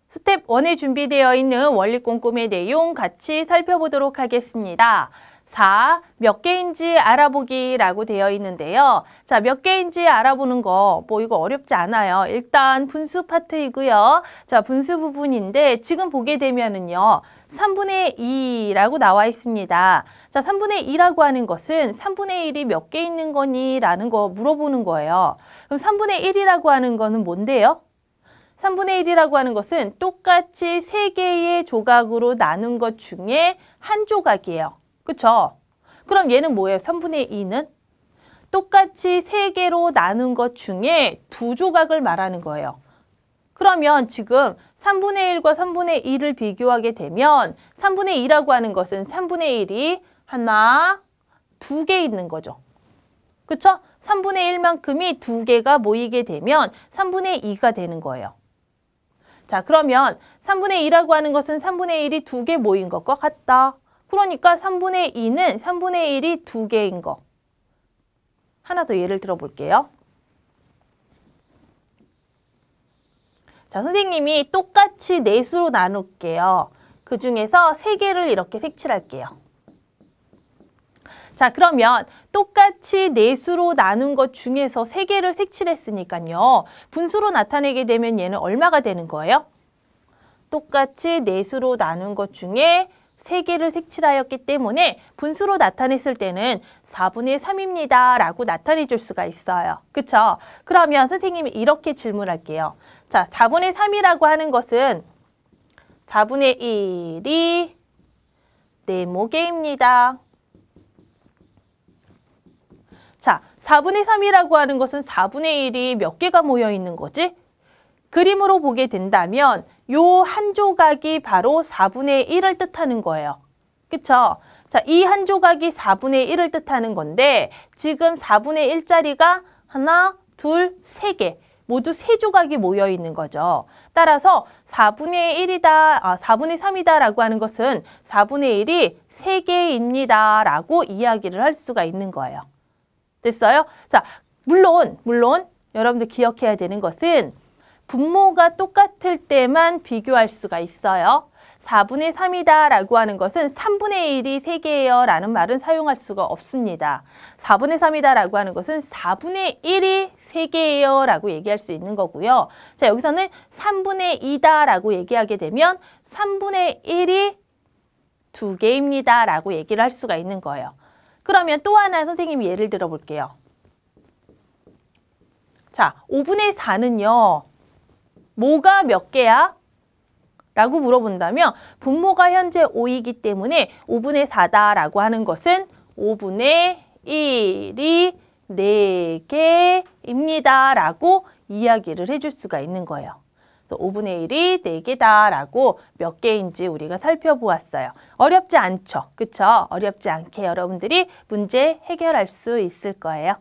스텝 1에 준비되어 있는 원리 꼼꼼의 내용 같이 살펴보도록 하겠습니다. 4. 몇 개인지 알아보기라고 되어 있는데요. 자, 몇 개인지 알아보는 거 이거 어렵지 않아요. 일단 분수 파트이고요. 자, 분수 부분인데 지금 보게 되면은요. 3분의 2라고 나와 있습니다. 자, 3분의 2라고 하는 것은 3분의 1이 몇 개 있는 거니? 라는 거 물어보는 거예요. 그럼 3분의 1이라고 하는 거는 뭔데요? 3분의 1이라고 하는 것은 똑같이 3개의 조각으로 나눈 것 중에 한 조각이에요. 그쵸? 그럼 얘는 뭐예요? 3분의 2는? 똑같이 3개로 나눈 것 중에 2조각을 말하는 거예요. 그러면 지금 3분의 1과 3분의 2를 비교하게 되면 3분의 2라고 하는 것은 3분의 1이 하나, 2개 있는 거죠. 그쵸? 3분의 1만큼이 2개가 모이게 되면 3분의 2가 되는 거예요. 자, 그러면 3분의 2라고 하는 것은 3분의 1이 2개 모인 것과 같다. 그러니까 3분의 2는 3분의 1이 2개인 거. 하나 더 예를 들어볼게요. 자, 선생님이 똑같이 네수로 나눌게요. 그 중에서 3개를 이렇게 색칠할게요. 자, 그러면 똑같이 네수로 나눈 것 중에서 3개를 색칠했으니까요. 분수로 나타내게 되면 얘는 얼마가 되는 거예요? 똑같이 네수로 나눈 것 중에 3개를 색칠하였기 때문에 분수로 나타냈을 때는 4분의 3입니다. 라고 나타내 줄 수가 있어요. 그쵸? 그러면 선생님이 이렇게 질문할게요. 자, 4분의 3이라고 하는 것은 4분의 1이 4모개입니다. 자, 4분의 3이라고 하는 것은 4분의 1이 몇 개가 모여 있는 거지? 그림으로 보게 된다면 요 한 조각이 바로 4분의 1을 뜻하는 거예요. 그쵸? 자, 이 한 조각이 4분의 1을 뜻하는 건데 지금 4분의 1짜리가 하나, 둘, 3개. 모두 3조각이 모여 있는 거죠. 따라서 4분의 3이다 라고 하는 것은 4분의 1이 3개입니다. 라고 이야기를 할 수가 있는 거예요. 됐어요? 자, 물론 여러분들 기억해야 되는 것은 분모가 똑같을 때만 비교할 수가 있어요. 4분의 3이다 라고 하는 것은 3분의 1이 3개예요 라는 말은 사용할 수가 없습니다. 4분의 3이다 라고 하는 것은 4분의 1이 3개예요 라고 얘기할 수 있는 거고요. 자, 여기서는 3분의 2다 라고 얘기하게 되면 3분의 1이 2개입니다 라고 얘기를 할 수가 있는 거예요. 그러면 또 하나 선생님이 예를 들어 볼게요. 자, 5분의 4는요. 뭐가 몇 개야? 라고 물어본다면 분모가 현재 5이기 때문에 5분의 4다 라고 하는 것은 5분의 1이 4개입니다 라고 이야기를 해줄 수가 있는 거예요. 그래서 5분의 1이 4개다 라고 몇 개인지 우리가 살펴보았어요. 어렵지 않죠? 그쵸? 어렵지 않게 여러분들이 문제 해결할 수 있을 거예요.